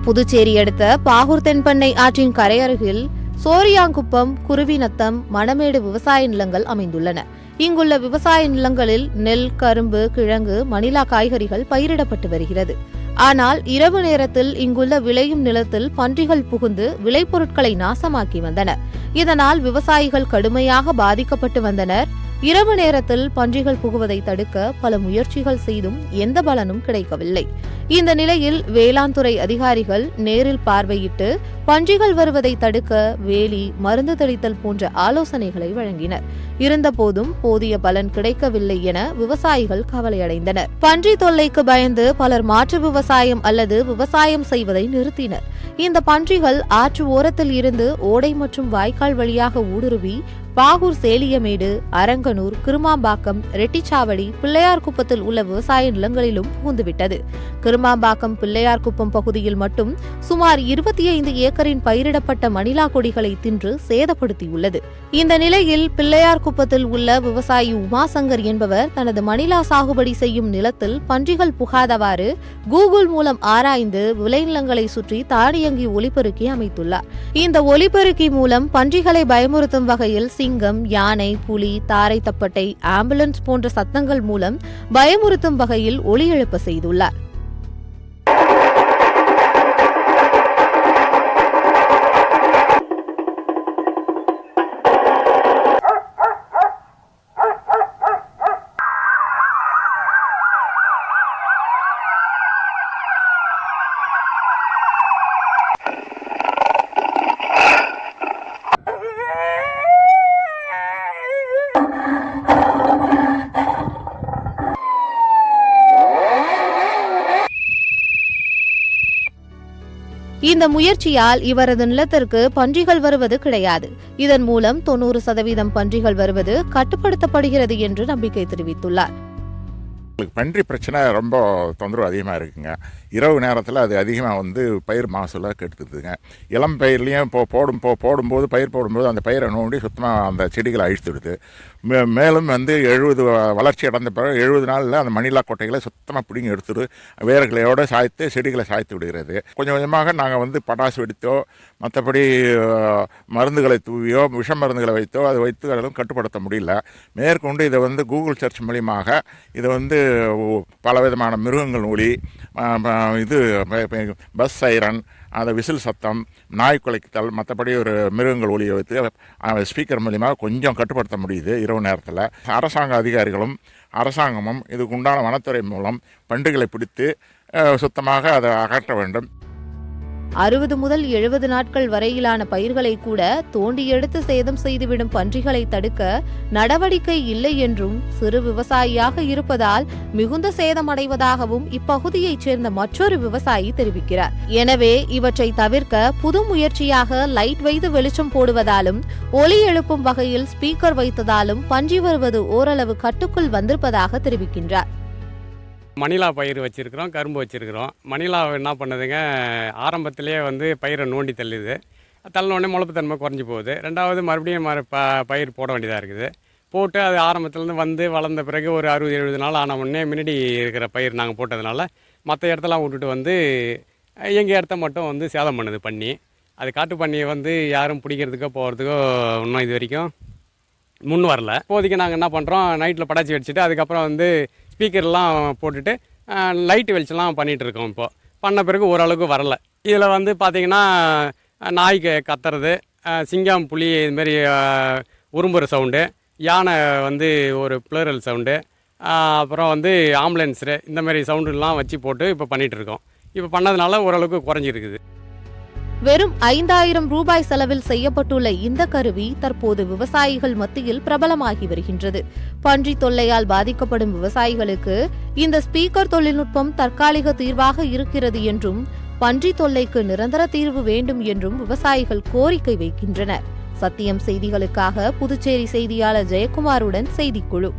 புதுச்சேரி அடுத்த பாகூர் தென்பண்ணை ஆற்றின் கரையருகில் சோரியாங்குப்பம், குருவிநத்தம், மணமேடு விவசாய நிலங்கள் அமைந்துள்ளன. இங்குள்ள விவசாய நிலங்களில் நெல், கரும்பு, கிழங்கு, மணிலா காய்கறிகள் பயிரிடப்பட்டு வருகிறது. ஆனால் இரவு நேரத்தில் இங்குள்ள விளையும் நிலத்தில் பன்றிகள் புகுந்து விளைபொருட்களை நாசமாக்கி வந்தன. இதனால் விவசாயிகள் கடுமையாக பாதிக்கப்பட்டு வந்தனர். இரவு நேரத்தில் பன்றிகள் புகுவதை தடுக்க பல முயற்சிகள் செய்தும் எந்த பலனும் கிடைக்கவில்லை. இந்த நிலையில் வேளாண் துறை அதிகாரிகள் நேரில் பார்வையிட்டு பன்றிகள் வருவதை தடுக்க வேலி, மருந்து தெளித்தல் போன்ற ஆலோசனைகளை வழங்கினர். இருந்தபோதும் போதிய பலன் கிடைக்கவில்லை என விவசாயிகள் கவலையடைந்தனர். பன்றி தொல்லைக்கு பயந்து பலர் மாற்று விவசாயம் அல்லது விவசாயம் செய்வதை நிறுத்தினர். இந்த பன்றிகள் ஆற்று ஓரத்தில் இருந்து ஓடை மற்றும் வாய்க்கால் வழியாக ஊடுருவி பாகூர், சேலியமேடு, அரங்கனூர், கிருமாம்பாக்கம், ரெட்டிச்சாவடி, பிள்ளையார்குப்பத்தில் உள்ள விவசாய நிலங்களிலும் புகுந்துவிட்டது. கிருமாம்பாக்கம், பிள்ளையார்குப்பம் பகுதியில் மட்டும் சுமார் 25 ஏக்கரின் பயிரிடப்பட்ட மணிலா கொடிகளை தின்று சேதப்படுத்தியுள்ளது. இந்த நிலையில் பிள்ளையார்குப்பத்தில் உள்ள விவசாயி உமாசங்கர் என்பவர் தனது மணிலா சாகுபடி செய்யும் நிலத்தில் பன்றிகள் புகாதவாறு கூகுள் மூலம் ஆராய்ந்து விளைநிலங்களை சுற்றி தானியங்கி ஒலிபெருக்கி அமைத்துள்ளார். இந்த ஒலிபெருக்கி மூலம் பன்றிகளை பயமுறுத்தும் வகையில் சிங்கம், யானை, புலி, தாரை தப்பட்டை, ஆம்புலன்ஸ் போன்ற சத்தங்கள் மூலம் பயமுறுத்தும் வகையில் ஒலி எழுப்ப செய்துள்ளார். இந்த முயற்சியால் இவரது நிலத்திற்கு பன்றிகள் வருவது கிடையாது. இதன் மூலம் 90% பன்றிகள் வருவது கட்டுப்படுத்தப்படுகிறது என்று நம்பிக்கை தெரிவித்துள்ளார். பன்றி பிரச்சனை ரொம்ப தொந்தரவு அதிகமாக இருக்குங்க. இரவு நேரத்தில் அது அதிகமாக பயிர் மகசூலை கெடுத்துதுங்க. இளம் பயிர்லேயும் போடும்போது பயிர் போடும்போது அந்த பயிரை நோண்டி சுத்தமாக அந்த செடிகளை அழித்துடுது. மேலும் 70 வளர்ச்சி அடைந்த பிறகு 70 நாளில் அந்த மணிலா கொட்டைகளை சுத்தமாக பிடிங்கி எடுத்துடு வேர்களையோடு சாய்த்து செடிகளை சாய்த்து விடுகிறது. கொஞ்சம் கொஞ்சமாக நாங்கள் பட்டாசு வெடித்தோ மற்றபடி மருந்துகளை தூவியோ விஷ மருந்துகளை வைத்தோ அதை வைத்து அதெல்லாம் கட்டுப்படுத்த முடியல. மேற்கொண்டு இதை கூகுள் சர்ச் மூலியமாக இதை பல விதமான மிருகங்கள் ஒலி, இது பஸ் சைரன், அந்த விசில் சத்தம், நாய் குலைத்தல், மற்றபடி ஒரு மிருகங்கள் ஒலியை வைத்து ஸ்பீக்கர் மூலியமாக கொஞ்சம் கட்டுப்படுத்த முடியுது இரவு நேரத்தில். அரசாங்க அதிகாரிகளும் அரசாங்கமும் இதுக்கு உண்டான வனத்துறை மூலம் பன்றிகளை பிடித்து சுத்தமாக அதை அகற்ற வேண்டும். 60 முதல் 70 நாட்கள் வரையிலான பயிர்களை கூட தோண்டி எடுத்து சேதம் செய்துவிடும் பன்றிகளை தடுக்க நடவடிக்கை இல்லை என்றும், சிறு விவசாயியாக இருப்பதால் மிகுந்த சேதமடைவதாகவும் இப்பகுதியைச் சேர்ந்த மற்றொரு விவசாயி தெரிவிக்கிறார். எனவே இவற்றை தவிர்க்க புது முயற்சியாக லைட் வைத்து வெளிச்சம் போடுவதாலும் ஒலி எழுப்பும் வகையில் ஸ்பீக்கர் வைத்ததாலும் பன்றி வருவது ஓரளவு கட்டுக்குள் வந்திருப்பதாக தெரிவிக்கின்றார். மணிலா பயிர் வச்சுருக்கிறோம், கரும்பு வச்சுருக்கிறோம். மணிலா என்ன பண்ணுதுங்க, ஆரம்பத்திலே பயிரை நோண்டி தள்ளுது. தள்ளினோடனே முளைப்புத்தன்மை குறைஞ்சி போகுது. ரெண்டாவது மறுபடியும் பயிர் போட வேண்டியதாக இருக்குது. போட்டு அது ஆரம்பத்துலேருந்து வளர்ந்த பிறகு ஒரு 60-70 நாள் ஆன உடனே முன்னாடி இருக்கிற பயிர் நாங்கள் போட்டதுனால மற்ற இடத்தெல்லாம் விட்டுட்டு எங்கள் இடத்த மட்டும் சேதம் பண்ணுது பண்ணி. அது காட்டு பண்ணியை யாரும் பிடிக்கிறதுக்கோ போகிறதுக்கோ இன்னும் இது வரைக்கும் முன் வரல. இப்போதைக்கு நாங்கள் என்ன பண்ணுறோம், நைட்டில் படாச்சி வச்சுட்டு அதுக்கப்புறம் ஸ்பீக்கர்லாம் போட்டுட்டு லைட்டு வெளிச்செல்லாம் பண்ணிகிட்ருக்கோம். இப்போது பண்ண பிறகு ஓரளவுக்கு வரலை. இதில் பார்த்திங்கன்னா நாய்க்கு கத்துறது, சிங்கம், புலி இதுமாரி உரும்புற சவுண்டு, யானை ஒரு ப்ளூரல் சவுண்டு, அப்புறம் ஆம்புலன்ஸு இந்தமாரி சவுண்டுலாம் வச்சு போட்டு இப்போ பண்ணிகிட்ருக்கோம். இப்போ பண்ணதுனால ஓரளவுக்கு குறைஞ்சிருக்குது. வெறும் 5000 ரூபாய் செலவில் செய்யப்பட்டுள்ள இந்த கருவி தற்போது விவசாயிகள் மத்தியில் பிரபலமாகி வருகின்றது. பன்றி தொல்லையால் பாதிக்கப்படும் விவசாயிகளுக்கு இந்த ஸ்பீக்கர் தொழில்நுட்பம் தற்காலிக தீர்வாக இருக்கிறது என்றும், பன்றி தொல்லைக்கு நிரந்தர தீர்வு வேண்டும் என்றும் விவசாயிகள் கோரிக்கை வைக்கின்றனர். சத்தியம் செய்திகளுக்காக புதுச்சேரி செய்தியாளர் ஜெயக்குமாருடன் செய்திக்குழு.